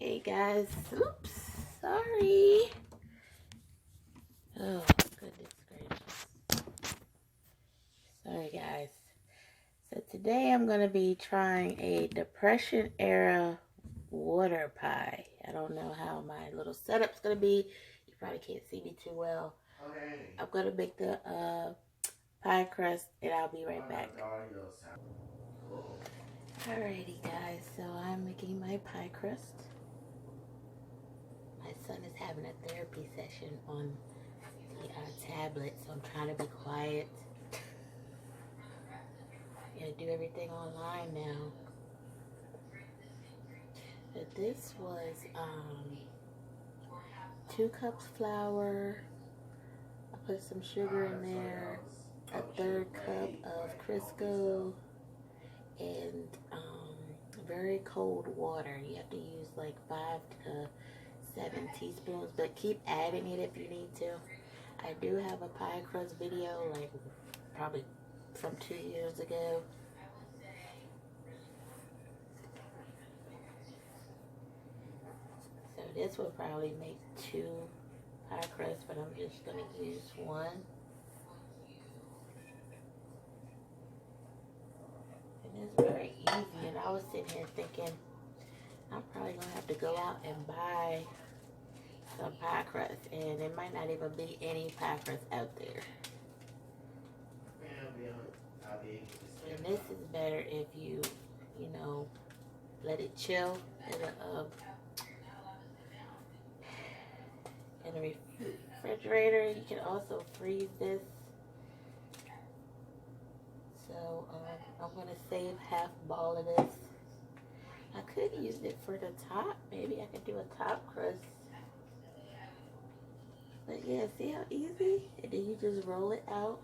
Hey guys, oops, sorry. Oh, goodness gracious. Sorry guys. So today I'm going to be trying a Depression era water pie. I don't know how my little setup's going to be. You probably can't see me too well. Okay. I'm going to make the pie crust and I'll be right back. Cool. Alrighty guys, so I'm making my pie crust. My son is having a therapy session on the tablet, so I'm trying to be quiet. Gotta do everything online now. But this was 2 cups flour. I put some sugar in there, a 1/3 cup of Crisco, and very cold water. You have to use like 5 to 7 teaspoons, but keep adding it if you need to. I do have a pie crust video, like probably from 2 years ago. So this will probably make 2 pie crusts, but I'm just going to use 1. And it's very easy, and I was sitting here thinking, I'm probably going to have to go out and buy some pie crust, and there might not even be any pie crust out there. And this is better if you know, let it chill in the refrigerator. You can also freeze this. So I'm going to save half ball of this. I could use it for the top. Maybe I could do a top crust. But yeah, see how easy? And then you just roll it out.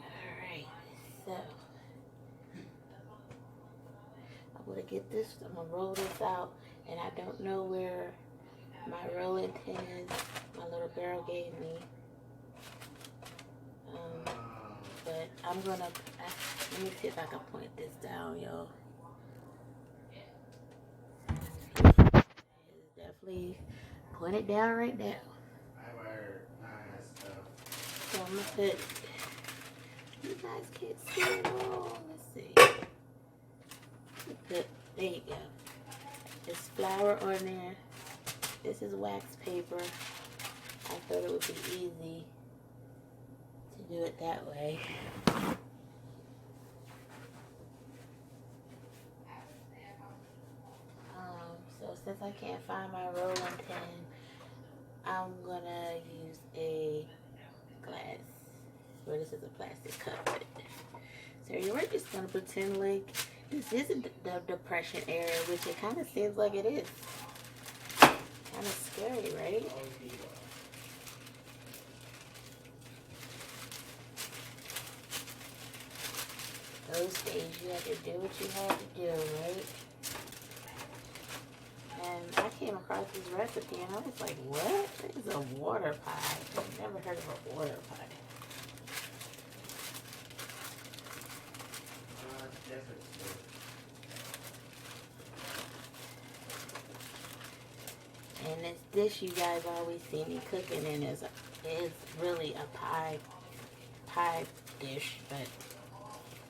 Alright, so I'm going to get this, I'm going to roll this out, and I don't know where my rolling pin is, my little girl gave me. But I'm going to, let me see if I can point this down, y'all. It's definitely pointed down right now. So I'm going to put, you guys can't see it all. Let's see. There you go. There's flour on there. This is wax paper. I thought it would be easy to do it that way. So since I can't find my rolling pin, I'm gonna use a glass. Well, this is a plastic cup. So we're just gonna pretend like this isn't the Depression era, which it kind of seems like it is. Kind of scary, right? Those days you had to do what you had to do, right? And I came across this recipe and I was like, what? This is a water pie. I've never heard of a water pie. And this dish you guys always see me cooking in is really a pie dish, but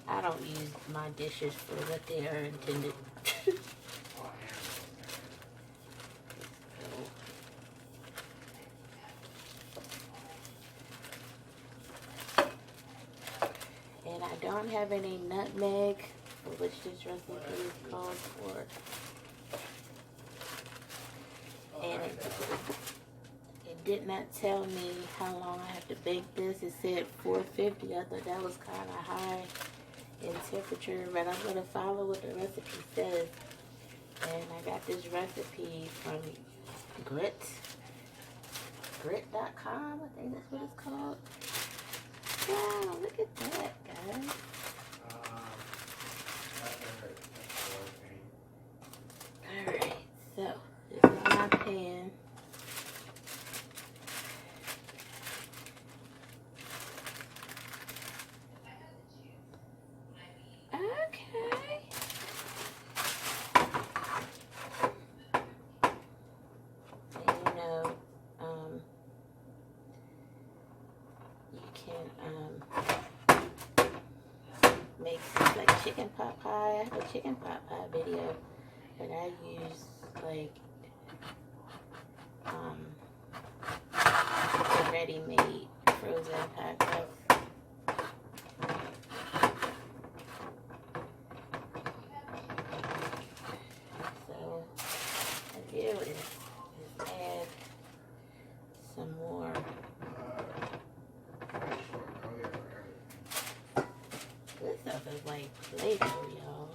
I don't use my dishes for what they are intended. And I don't have any nutmeg, for which this recipe is called for. And it did not tell me how long I have to bake this. It said 450. I thought that was kind of high in temperature, but I'm going to follow what the recipe says. And I got this recipe from grit.com, I think that's what it's called. Wow, look at that, guys. Alright, so this is my pan. make things like chicken pot pie. I have a chicken pot pie video, and I use like the ready-made frozen pie crust. So I do is add some more this stuff is like Play-Doh, y'all.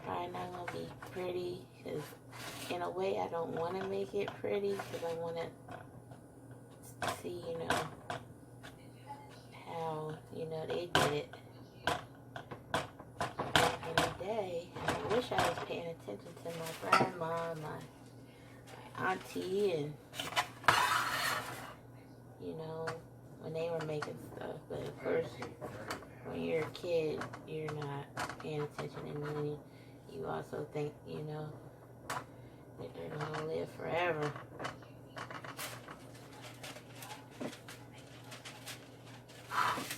Probably not gonna be pretty because in a way I don't want to make it pretty because I want to see, you know, how, you know, they did it back in the day. And I wish I was paying attention to my grandma, my auntie, and, you know, when they were making stuff. But of course, when you're a kid, you're not paying attention, and then you also think, you know, that they're gonna live forever.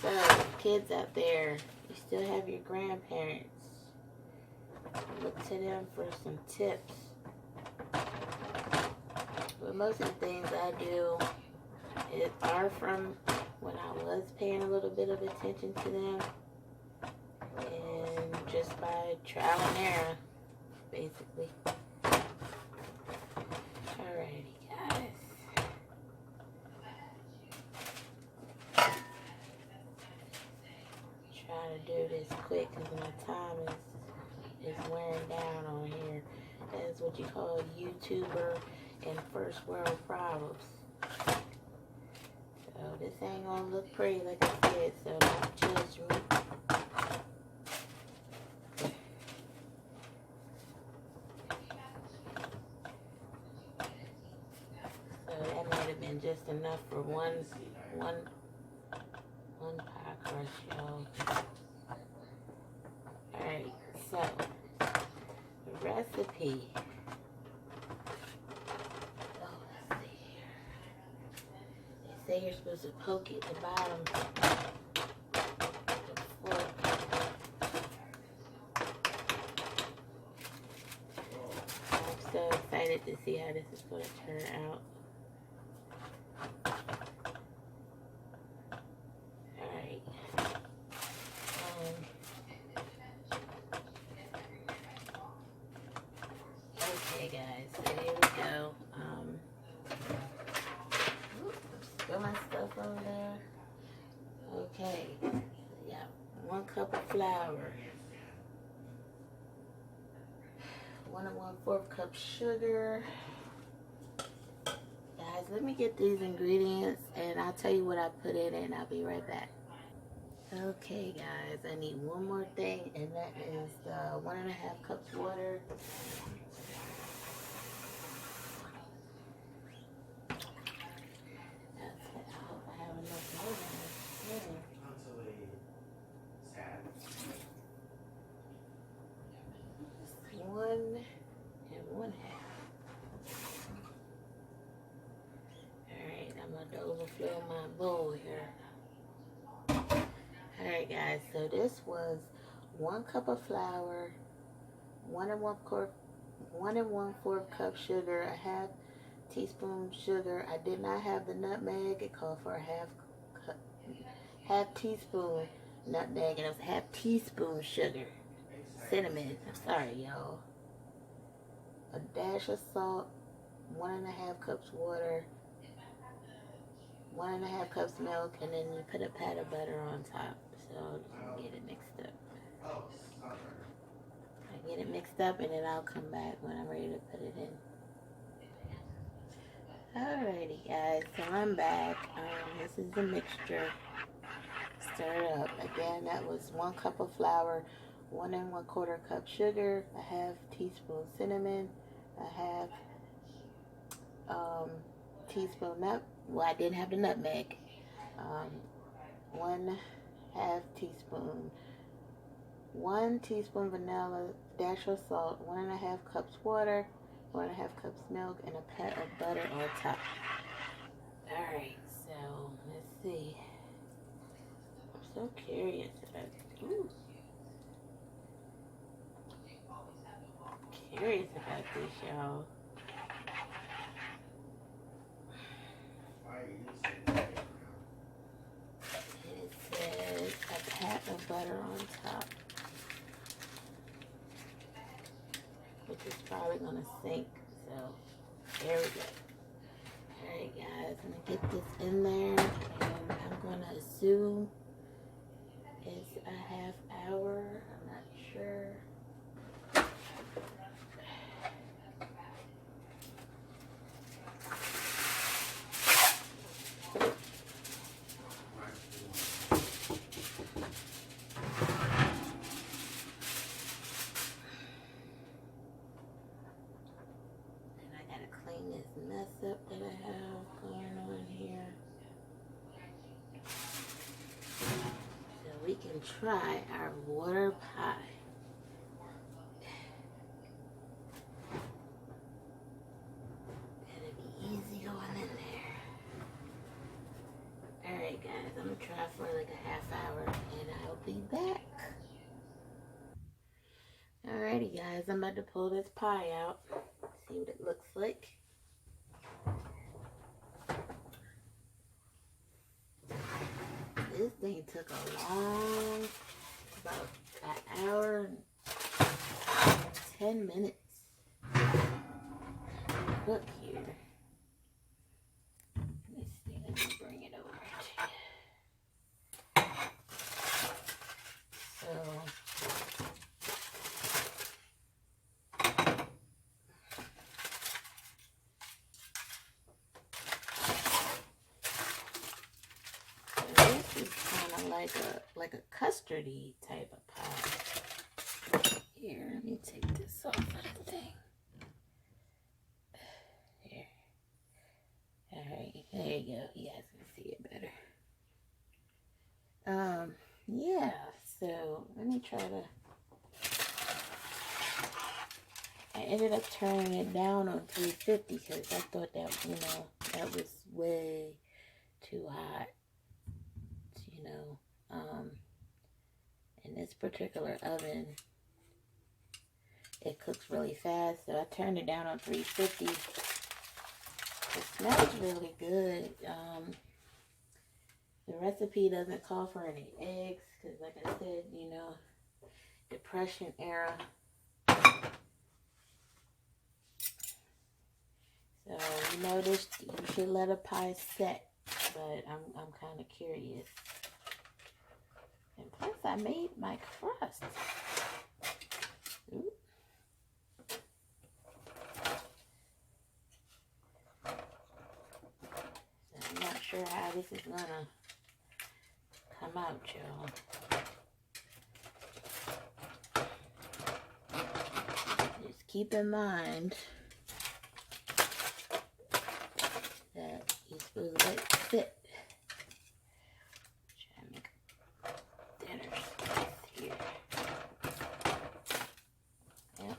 So, kids out there, you still have your grandparents. Look to them for some tips. But most of the things I do are from when I was paying a little bit of attention to them. And just by trial and error, basically. Alrighty, guys. Try to do this quick because my time is wearing down on here. That's what you call a YouTuber and first world problems. So this ain't gonna look pretty like I said, so don't judge me. So that might have been just enough for one pie crust, y'all. Alright, so the recipe. Oh, let's see here. They say you're supposed to poke it at the bottom with a fork. I'm so excited to see how this is going to turn out. Alright. Okay, guys, so here we go. Spilling stuff over there. Okay, yeah, 1 cup of flour, 1 1/4 cup sugar. Guys, let me get these ingredients and I'll tell you what I put in it and I'll be right back. Okay, guys, I need one more thing, and that is the 1 1/2 cups water. One and 1/2. Alright, I'm about to overflow my bowl here. Alright, guys, so this was 1 cup of flour, 1 1/4 cup sugar, a 1/2 teaspoon sugar. I did not have the nutmeg. It called for a half teaspoon nutmeg, and it was a 1/2 teaspoon sugar. Cinnamon. I'm sorry, y'all. A dash of salt, 1 1/2 cups water, 1 1/2 cups milk, and then you put a pat of butter on top. So just get it mixed up. I get it mixed up, and then I'll come back when I'm ready to put it in. Alrighty, guys, so I'm back. This is the mixture. Stir it up. Again, that was 1 cup of flour, 1 1/4 cup sugar, a 1/2 teaspoon cinnamon, a 1/2 teaspoon well, I didn't have the nutmeg. 1/2 teaspoon 1 teaspoon vanilla, dash of salt, 1.5 cups water, 1.5 cups milk, and a pat of butter on top. Alright, so let's see. I'm so curious about this, y'all. It says a pat of butter on top, which is probably gonna sink. So there we go. Alright guys, I'm gonna get this in there, and I'm gonna assume it's a half hour. I'm not sure. Clean this mess up that I have going on here, so we can try our water pie. It'll be easy going in there. Alright guys, I'm gonna try for like a half hour and I'll be back. Alrighty guys, I'm about to pull this pie out. See what it looks like. This thing took a long, about an hour and 10 minutes to cook here. Let me bring it over to you. So, this is kind of like a custardy type of pie. Here, let me take this off of the thing. Here. Alright, there you go. You guys can see it better. Yeah, so let me try to... I ended up turning it down on 350 because I thought that, you know, that was way too hot. You know, in this particular oven, it cooks really fast, so I turned it down on 350. It smells really good. The recipe doesn't call for any eggs because, like I said, you know, Depression era. So you notice you should let a pie set, but I'm kind of curious. And plus, I made my crust. Ooh. I'm not sure how this is gonna come out, y'all. Just keep in mind that you're supposed to let it sit. Try to make dinner here. Yep.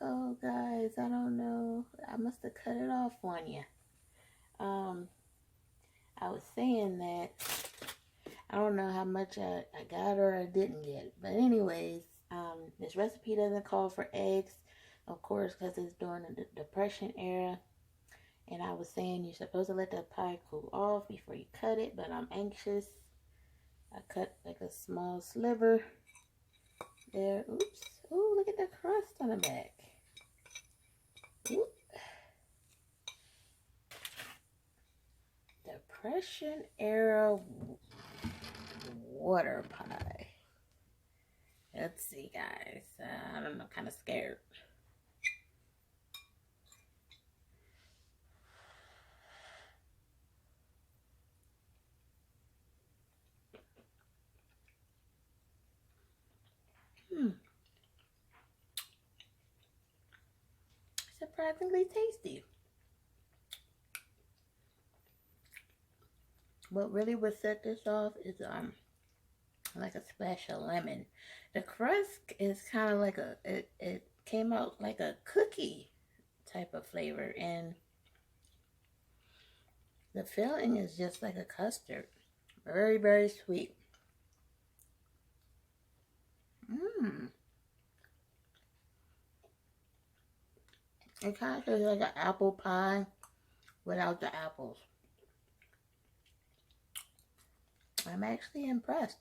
Oh, guys, I don't know. I must have cut it off on you. I was saying that I don't know how much I got or I didn't get. But anyways, this recipe doesn't call for eggs, of course, because it's during the Depression era. And I was saying you're supposed to let the pie cool off before you cut it, but I'm anxious. I cut like a small sliver there. Oops. Ooh, look at the crust on the back. Ooh. Depression era water pie. Let's see, guys. I don't know, kind of scared. Surprisingly tasty. what really would set this off is like a splash of lemon. The crust is kind of like it came out like a cookie type of flavor, and the filling is just like a custard. Very, very sweet. Mmm. It kind of tastes like an apple pie without the apples. I'm actually impressed.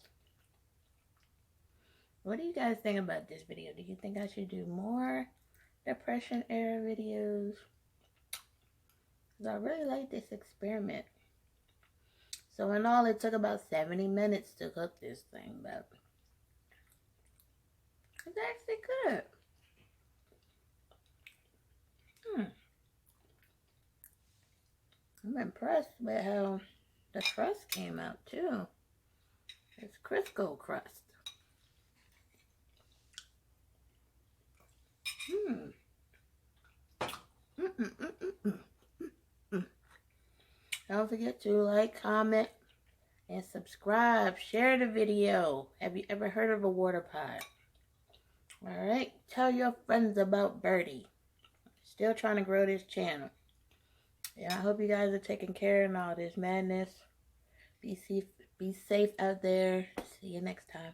What do you guys think about this video? Do you think I should do more depression era videos? Because I really like this experiment. So in all, it took about 70 minutes to cook this thing, but it's actually good. I'm impressed with how the crust came out too. It's Crisco crust. Don't forget to like, comment, and subscribe. Share the video. Have you ever heard of a water pie? Alright, tell your friends about Birdie. Still trying to grow this channel. Yeah, I hope you guys are taking care of all this madness. Be safe out there. See you next time.